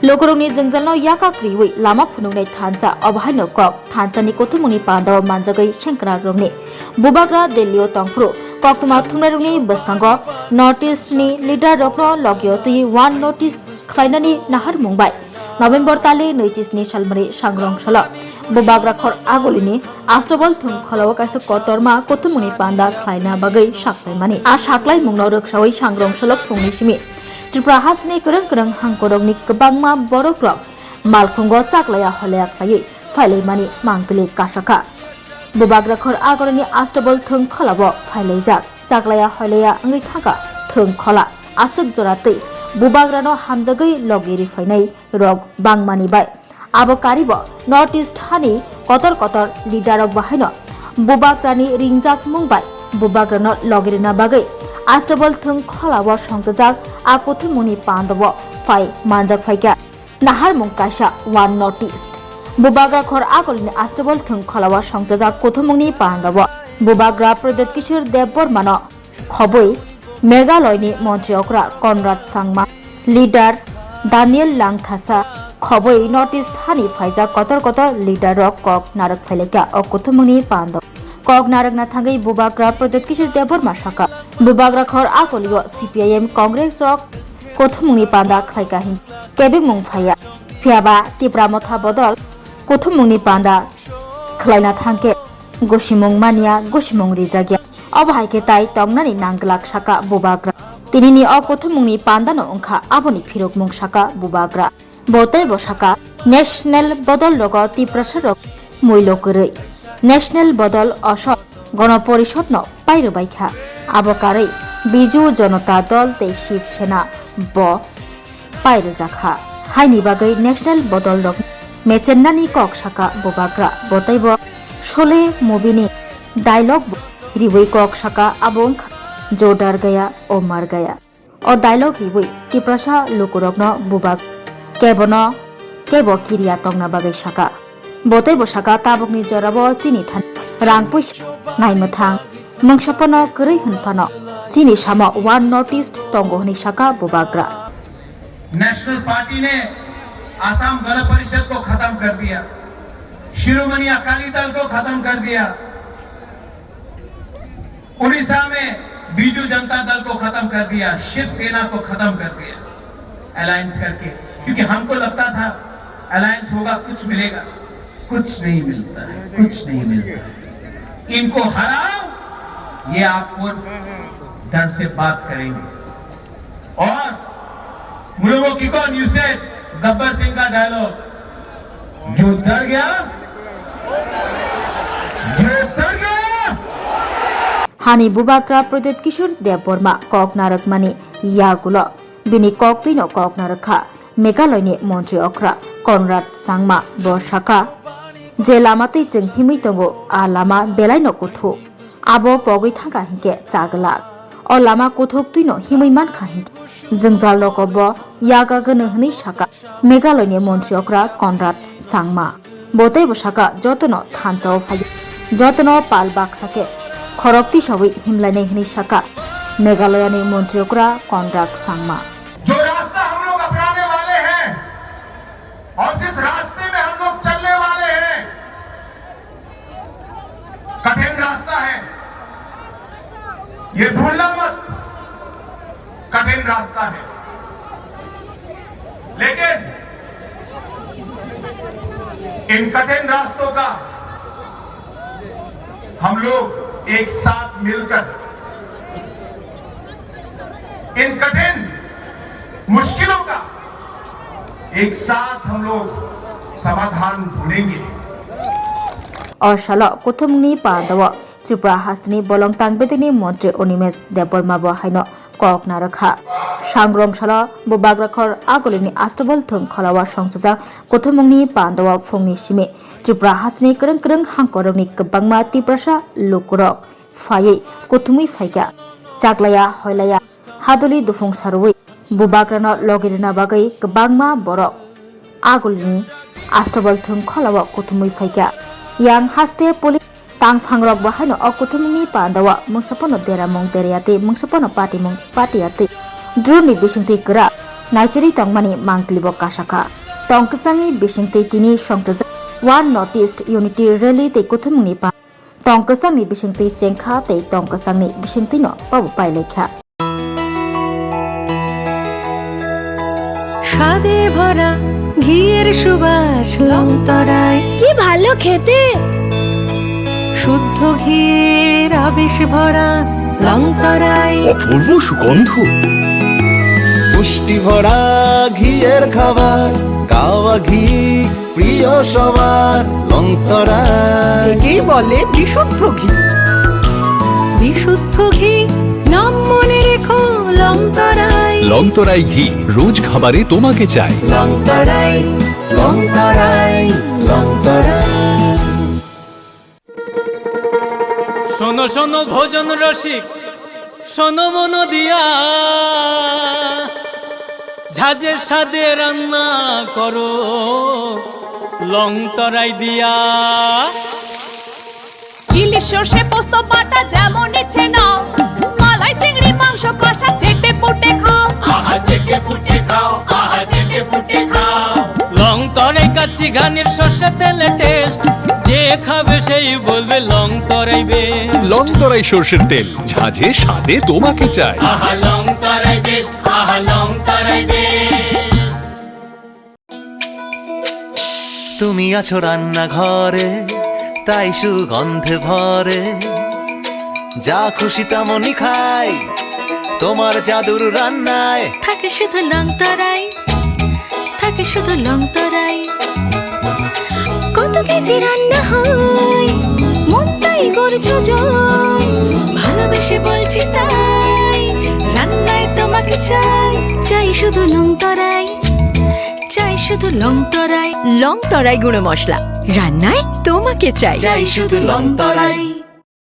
Lokoroni Jwngjal yakakriwi Lama Phunuknai Thansa Obhaino Kok Thansani Kothumuni Pandaw Manjagai Shankragrongni Bubugra Delio Tongpro Koktuma Thunaruni Bastango Notice ni Leader Rokno Logyoti One Notice Khlainani Nahar Mumbai November Tali Neicisni Shalmari Sangrong Shala Bubugra Khor Agolini Astobal Thung Khalaw Kaisa Kotorma Kothumuni Panda Khlaina Bagai Shaklai Mani A Shaklai Mungno Roksawi Sangrong Shalok Phungni Simi Tripahasni kereng-kereng hangkorongni kebangma borokrok malkhungo chaklaya holaya khlai failai mani mangpili kasaka Bubugra khor agoroni astobol thung kholabo failaijak chaklaya holaya ngai thaka thung khola asuk jorate Bubugra no hamjagai logiri fainai rog bangmani bai abo karibo north east hani kotor leader ok bahaino Bubugra ni ringjak mungbai Bubugra no logirina bagai Astobal thung kholabo songtjak a kothumuni pandaw phai manjak phaikya nahar mung kaisa one noticed Bubugra khor agolni astobal thung kholabo songtjak kothumuni pandaw Bubugra Pradet Kishore Debormano khoboi Meghaloyni Montri Okra Conrad Sangma leader Daniel Langthasa khoboi noticed hani phaija kotor leader rok kok narak phaileka o kothumuni pandaw Kok narakna thangai Bubugra Pradet Kishore Deborma saka Bubugra khor akolio CPIM Congress rok kothumuni panda khlaika hin kebing mung phaya phiaba tipra motha bodol kothumuni panda khlaina thangke gosimung mania gosimung rijagya obhaike tai tongnani nanglak saka Bubugra tinini o kothumuni panda no ongkha aboni phirok mung saka Bubugra botai bosaka national bodol logo tiprasa rok muilo korei National Bodol Asok Ganaporishod no Pairo Baikha Abokarai Biju Janata Dol Te Shiv Sena Bo Pairo Jakha Haini Bagai National Bodol Rok Mechenani Kok Saka Bubugra Botaibo Shole Mobini Dialogue Riwai Kok Saka Abong Jodar Gaya O Mar Gaya O Dialogue Riwai Tiprasa Lukurokno Bubag Kebono Kebo Kiria Tongna Bagai Saka Botai bosaka tabukni jorabo chini than rangpuis naimathang mungsapono korei hunpano chini samo one noticed tongohni saka Bubugra national party ने आसाम गण परिषद को खत्म कर दिया शिरोमणि अकाली दल को खत्म कर दिया उड़ीसा में बीजू जनता दल को खत्म कर दिया शिवसेना को खत्म कर दिया अलायंस करके क्योंकि हमको लगता था अलायंस होगा कुछ मिलेगा कुछ नहीं मिलता है कुछ नहीं मिलता है इनको हराओ ये आपको डर से बात करेंगे और मुर्मू की कौन यू सेड गब्बर सिंह का डायलॉग जो डर गया Hani Bubugra Pradet Kishore Deborma Kok Narak Mani Yagulo Bini Kok Tino Kok Narakha Meghaloyni Montri Okra Conrad Sangma Boshaka Je Lama Tei Jeng Himi Tongo A Lama Belai no Kothu Abo Pogoi Thanga Hinke Chaglak O Lama Kothok Tino Himi Man Kha Hinke Jwngjal Lokobo Yaga Gano Hni Saka Meghaloyni Montri Okra Conrad Sangma Botai Boshaka Jotono Thansa Phai Jotono Pal Bak Sake Khorokti Sawi Himlane Hni Saka Meghaloyni Montri Okra Conrad Sangma जो रास्ता हम लोग अपनाने वाले हैं और जिस रास्ते में हम लोग चलने वाले हैं कठिन रास्ता है ये भूलना मत कठिन रास्ता है लेकिन इन कठिन रास्तों का हम लोग एक साथ मिलकर इन कठिन मुश्किलों का एक साथ हम लोग समाधान ढूंढेंगे और शाला कोथुमनि पांदाव त्रिपुरा हास्तनि बलं तांगबेदिनि मंत्री अनिमेश देबबर्मा बहायनो कक नारखा सांग्रं शाला बुबाग्रा खर आगोलिनि आस्तबल थुं खलावा संसजा कोथुमनि पांदाव फुंनि सिमे त्रिपुरा हास्तनि करं करं हांकरनि कबांगमा Tiprasa लोकरक फायै कोथुमि फायगा चागलाया हयलाया हादुलि दुफुं सारुवै Bubugra no logirina bagai kebangma borok agulni astobal thung kholawa kothumui phaikya yang haste poli tang phangrok bahaino o kothumni pandawa mungsapono dera mong deriyate mungsapono party mong partyate droni bisingti kra নাইচারি তংমানি মাংক্লিব কাশাখা টংকসাংনি বিসিংতै তিনি সংতजा one North East unity rally तै कुथुमुंनि पा टंकसांनि बिसिंतै चेंखा तै टंकसांनि बिसिंतैनो पाबु पाइलेखा স্বাদে ভরা ঘিয়ের সুবাস লংতরায় কি ভালো খেতে শুদ্ধ ঘিয়ের আবেশ ভরা লংতরায় অপূর্ব সুগন্ধ পুষ্টি ভরা ঘিয়ের খাবার কাওয়া ঘি প্রিয় সবার লংতরায় একেই বলে বিশুদ্ধ ঘি। বিশুদ্ধ ঘি নাম মনে রেখো লংতরায়। লংতরাই ঘি রোজ খাবারে তোমাকে চাই। লংতরায় লংতরায় লংতরায়। শোনো শোনো ভোজন রসিক শোনো মন দিয়া ঝাঁঝের স্বাদে রান্না করো লংতরাই দিয়া। ইলিশ সর্ষে পোস্ত বাটা যেমন ইচ্ছে নাও মালাই চিংড়ি মাংস কষা চেটে পুটে খাও আহা চেটে পুটে খাও আহা চেটে পুটে খাও। লংতরাই কাচ্চি ঘানির সর্ষে তেলে টেস্ট যে খাবে সেই বলবে লংতরাই বেশ। লংতরাই সর্ষের তেল ঝাঁঝে স্বাদে তোমাকে চাই। আহা লংতরাই বেশ আহা লংতরাই বেশ। তুমি আছো রান্নাঘরে তাই সুগন্ধে ভরে যা খুশি তেমনই খাই তোমার জাদুর রান্নায় থাকে শুধু লংতরাই থাকে শুধু লংতরাই। কত কেজি রান্না হয় মনটাই করছো জয় ভালোবেসে বলছি তাই রান্নায় তোমাকে চাই চাই শুধু লংতরাই চাই শুধু লংতরাই। লংতরাই গুঁড়ো মশলা রান্নায় তোমাকে চাই চাই শুধু লংতরাই।